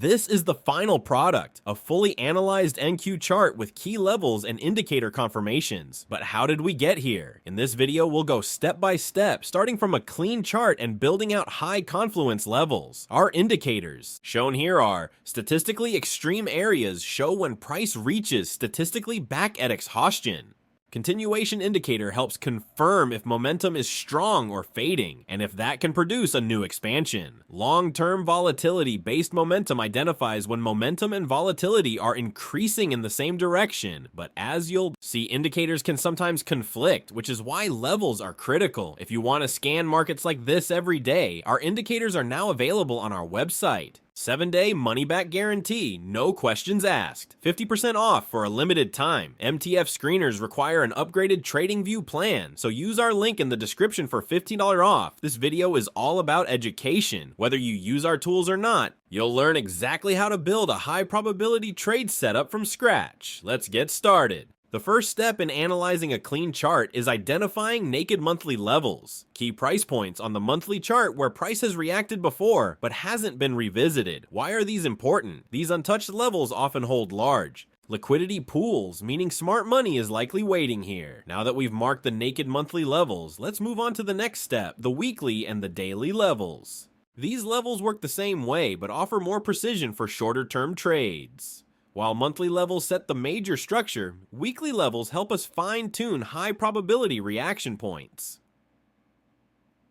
This is the final product, a fully analyzed NQ chart with key levels and indicator confirmations. But how did we get here? In this video, we'll go step by step, starting from a clean chart and building out high confluence levels. Our indicators shown here are statistically extreme areas show when price reaches statistically back at exhaustion. Continuation indicator helps confirm if momentum is strong or fading, and if that can produce a new expansion. Long-term volatility-based momentum identifies when momentum and volatility are increasing in the same direction, but as you'll see, indicators can sometimes conflict, which is why levels are critical. If you want to scan markets like this every day, our indicators are now available on our website. 7-day money-back guarantee, no questions asked. 50% off for a limited time. MTF Screeners require an upgraded TradingView plan, so use our link in the description for $15 off. This video is all about education. Whether you use our tools or not, you'll learn exactly how to build a high-probability trade setup from scratch. Let's get started. The first step in analyzing a clean chart is identifying naked monthly levels, key price points on the monthly chart where price has reacted before but hasn't been revisited. Why are these important? These untouched levels often hold large liquidity pools, meaning smart money is likely waiting here. Now that we've marked the naked monthly levels, let's move on to the next step, the weekly and the daily levels. These levels work the same way but offer more precision for shorter term trades. While monthly levels set the major structure, weekly levels help us fine-tune high-probability reaction points.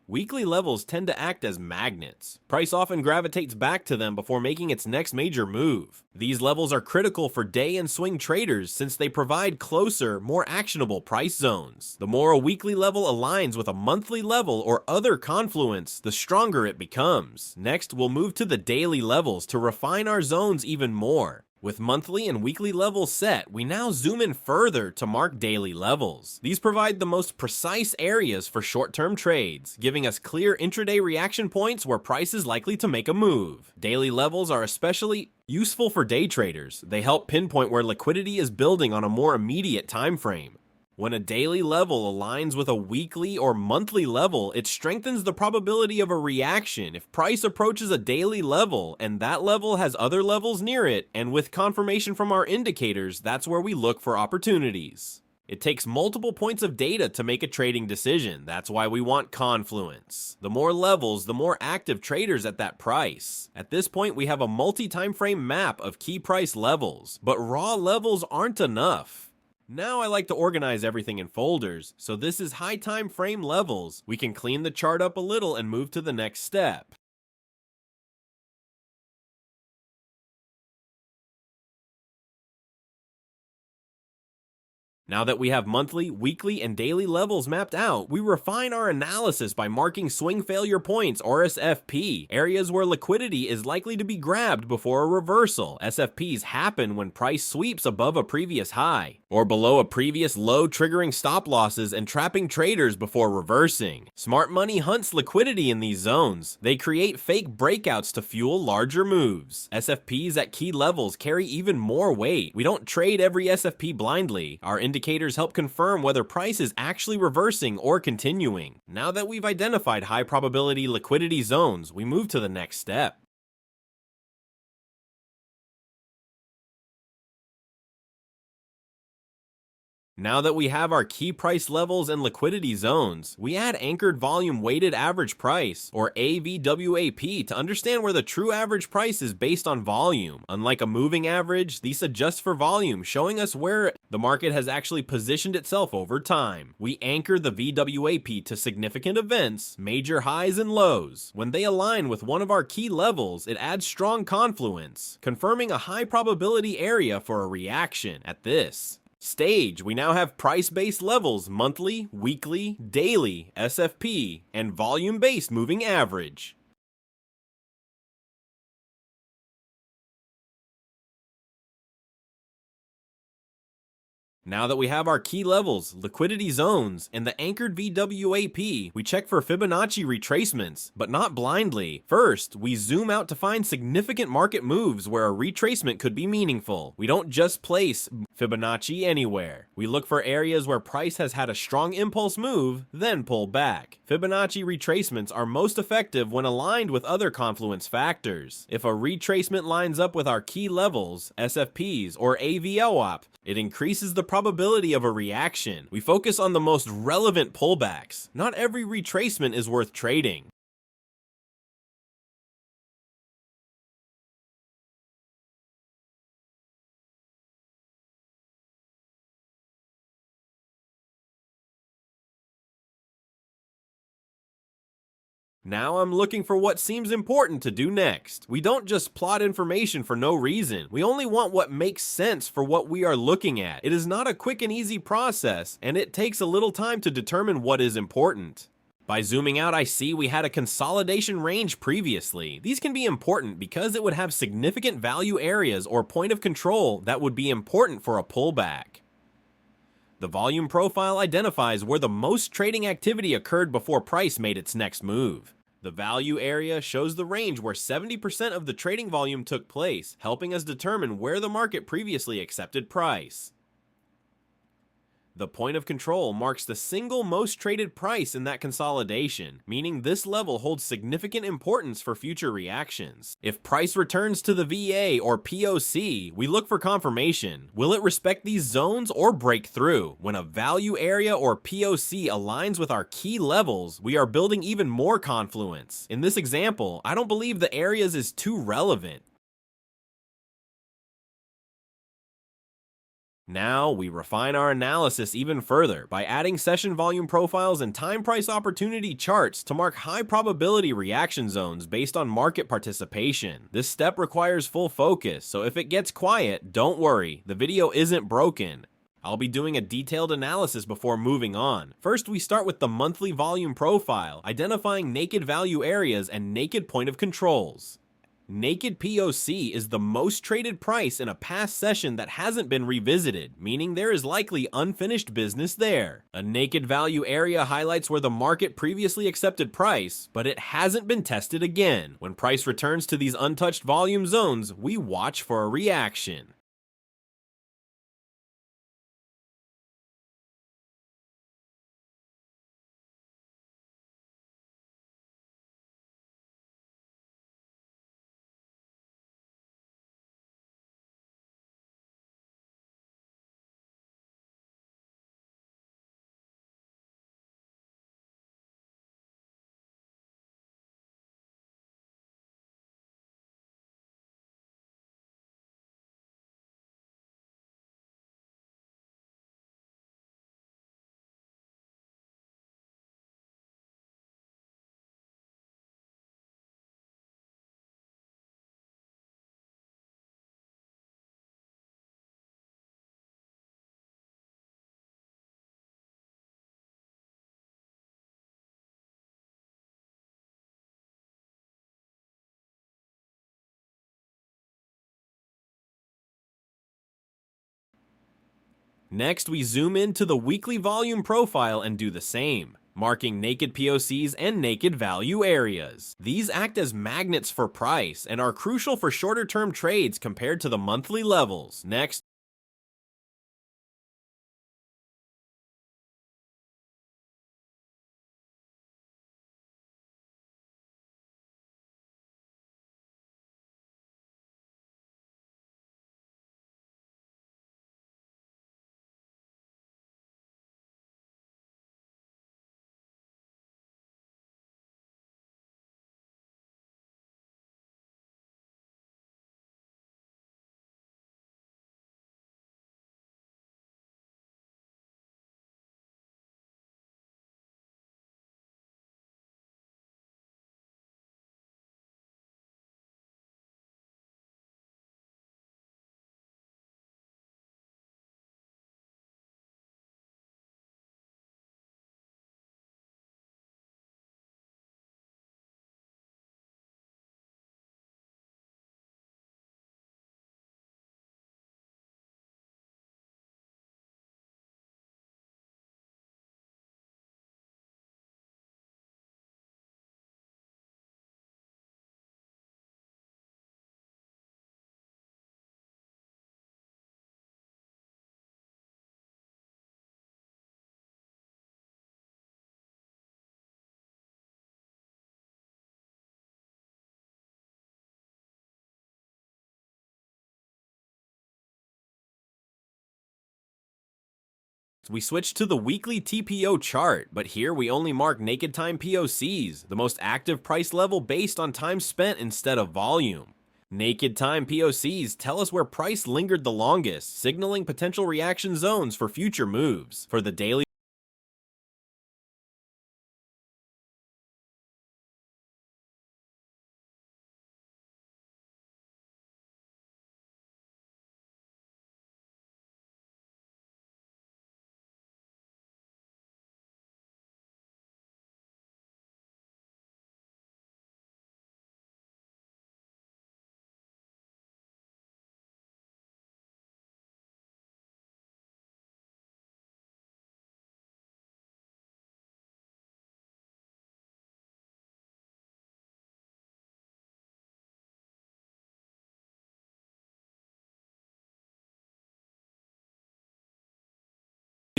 Weekly levels tend to act as magnets. Price often gravitates back to them before making its next major move. These levels are critical for day and swing traders since they provide closer, more actionable price zones. The more a weekly level aligns with a monthly level or other confluence, the stronger it becomes. Next, we'll move to the daily levels to refine our zones even more. With monthly and weekly levels set, we now zoom in further to mark daily levels. These provide the most precise areas for short-term trades, giving us clear intraday reaction points where price is likely to make a move. Daily levels are especially useful for day traders. They help pinpoint where liquidity is building on a more immediate time frame. When a daily level aligns with a weekly or monthly level, it strengthens the probability of a reaction if price approaches a daily level and that level has other levels near it, and with confirmation from our indicators, that's where we look for opportunities. It takes multiple points of data to make a trading decision. That's why we want confluence. The more levels, the more active traders at that price. At this point, we have a multi-time frame map of key price levels, but raw levels aren't enough. Now I like to organize everything in folders, so this is high time frame levels. We can clean the chart up a little and move to the next step. Now that we have monthly, weekly, and daily levels mapped out, we refine our analysis by marking swing failure points, or SFP, areas where liquidity is likely to be grabbed before a reversal. SFPs happen when price sweeps above a previous high, or below a previous low, triggering stop losses and trapping traders before reversing. Smart money hunts liquidity in these zones. They create fake breakouts to fuel larger moves. SFPs at key levels carry even more weight. We don't trade every SFP blindly. Our indicators help confirm whether price is actually reversing or continuing. Now that we've identified high probability liquidity zones, we move to the next step. Now that we have our key price levels and liquidity zones, we add anchored volume weighted average price, or AVWAP, to understand where the true average price is based on volume. Unlike a moving average, these adjust for volume, showing us where the market has actually positioned itself over time. We anchor the VWAP to significant events, major highs and lows. When they align with one of our key levels, it adds strong confluence, confirming a high probability area for a reaction. At this stage, we now have price-based levels, monthly, weekly, daily, SFP, and volume-based moving average. Now that we have our key levels, liquidity zones, and the anchored VWAP, we check for Fibonacci retracements, but not blindly. First, we zoom out to find significant market moves where a retracement could be meaningful. We don't just place Fibonacci anywhere. We look for areas where price has had a strong impulse move, then pull back. Fibonacci retracements are most effective when aligned with other confluence factors. If a retracement lines up with our key levels, SFPs, or AVWAP, it increases the probability of a reaction. We focus on the most relevant pullbacks. Not every retracement is worth trading. Now I'm looking for what seems important to do next. We don't just plot information for no reason. We only want what makes sense for what we are looking at. It is not a quick and easy process, and it takes a little time to determine what is important. By zooming out, I see we had a consolidation range previously. These can be important because it would have significant value areas or point of control that would be important for a pullback. The volume profile identifies where the most trading activity occurred before price made its next move. The value area shows the range where 70% of the trading volume took place, helping us determine where the market previously accepted price. The point of control marks the single most traded price in that consolidation, meaning this level holds significant importance for future reactions. If price returns to the VA or POC, we look for confirmation. Will it respect these zones or break through? When a value area or POC aligns with our key levels, we are building even more confluence. In this example, I don't believe the areas is too relevant. Now, we refine our analysis even further by adding session volume profiles and time price opportunity charts to mark high probability reaction zones based on market participation. This step requires full focus, so if it gets quiet, don't worry, the video isn't broken. I'll be doing a detailed analysis before moving on. First, we start with the monthly volume profile, identifying naked value areas and naked point of controls. Naked POC is the most traded price in a past session that hasn't been revisited, meaning there is likely unfinished business there. A naked value area highlights where the market previously accepted price, but it hasn't been tested again. When price returns to these untouched volume zones, we watch for a reaction. Next, we zoom into the weekly volume profile and do the same, marking naked POCs and naked value areas. These act as magnets for price and are crucial for shorter-term trades compared to the monthly levels. Next, we switch to the weekly TPO chart, but here we only mark naked time POCs, the most active price level based on time spent instead of volume. Naked time POCs tell us where price lingered the longest, signaling potential reaction zones for future moves. For the daily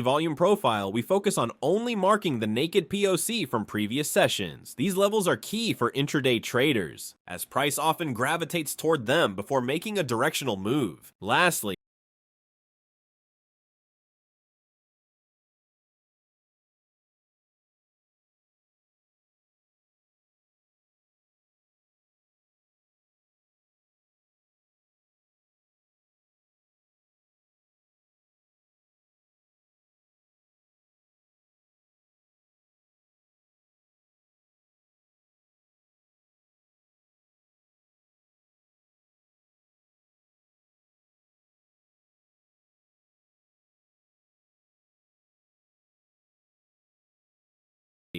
volume profile, we focus on only marking the naked POC from previous sessions. These levels are key for intraday traders, as price often gravitates toward them before making a directional move. Lastly,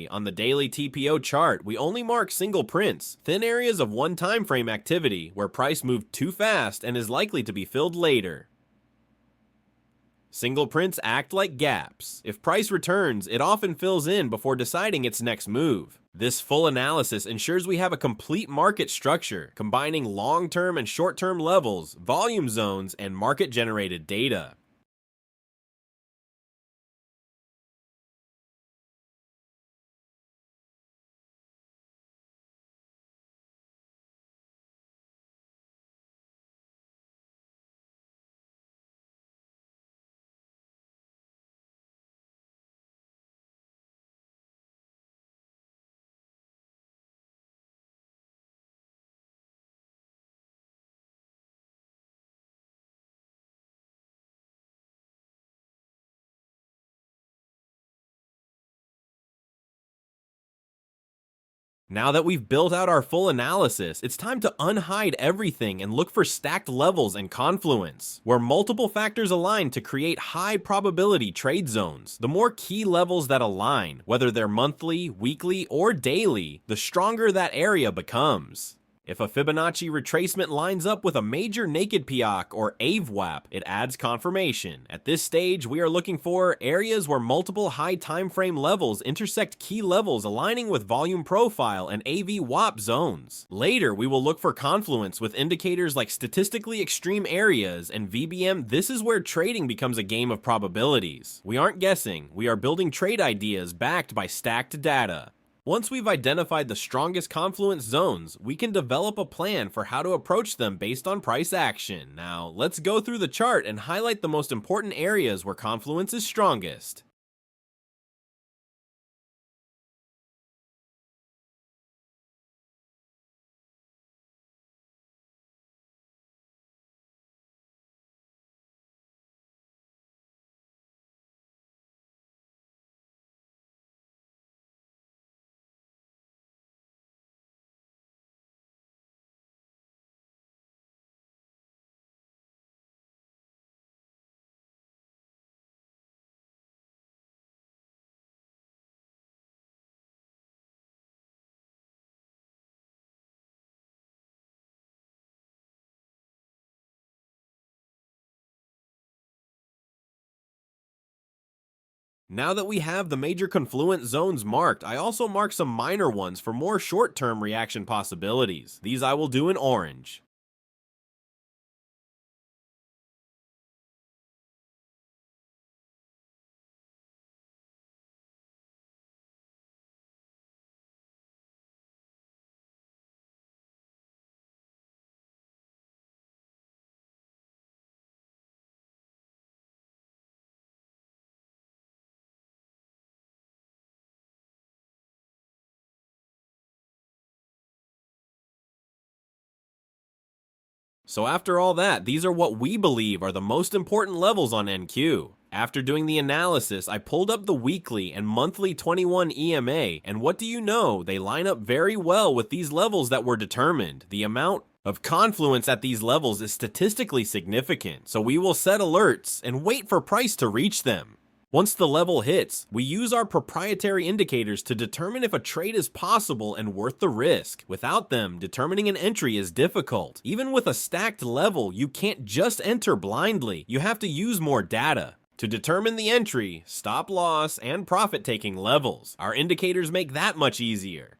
on the daily TPO chart, we only mark single prints, thin areas of one time frame activity where price moved too fast and is likely to be filled later. Single prints act like gaps. If price returns, it often fills in before deciding its next move. This full analysis ensures we have a complete market structure, combining long-term and short-term levels, volume zones, and market-generated data. Now that we've built out our full analysis, it's time to unhide everything and look for stacked levels and confluence, where multiple factors align to create high probability trade zones. The more key levels that align, whether they're monthly, weekly, or daily, the stronger that area becomes. If a Fibonacci retracement lines up with a major naked POC or AVWAP, it adds confirmation. At this stage, we are looking for areas where multiple high time frame levels intersect key levels aligning with volume profile and AVWAP zones. Later, we will look for confluence with indicators like Statistically Extreme Areas and VBM. This is where trading becomes a game of probabilities. We aren't guessing, we are building trade ideas backed by stacked data. Once we've identified the strongest confluence zones, we can develop a plan for how to approach them based on price action. Now, let's go through the chart and highlight the most important areas where confluence is strongest. Now that we have the major confluence zones marked, I also mark some minor ones for more short-term reaction possibilities. These I will do in orange. So after all that, these are what we believe are the most important levels on NQ. After doing the analysis, I pulled up the weekly and monthly 21 EMA, and what do you know, they line up very well with these levels that were determined. The amount of confluence at these levels is statistically significant, so we will set alerts and wait for price to reach them. Once the level hits, we use our proprietary indicators to determine if a trade is possible and worth the risk. Without them, determining an entry is difficult. Even with a stacked level, you can't just enter blindly. You have to use more data to determine the entry, stop loss, and profit-taking levels. Our indicators make that much easier.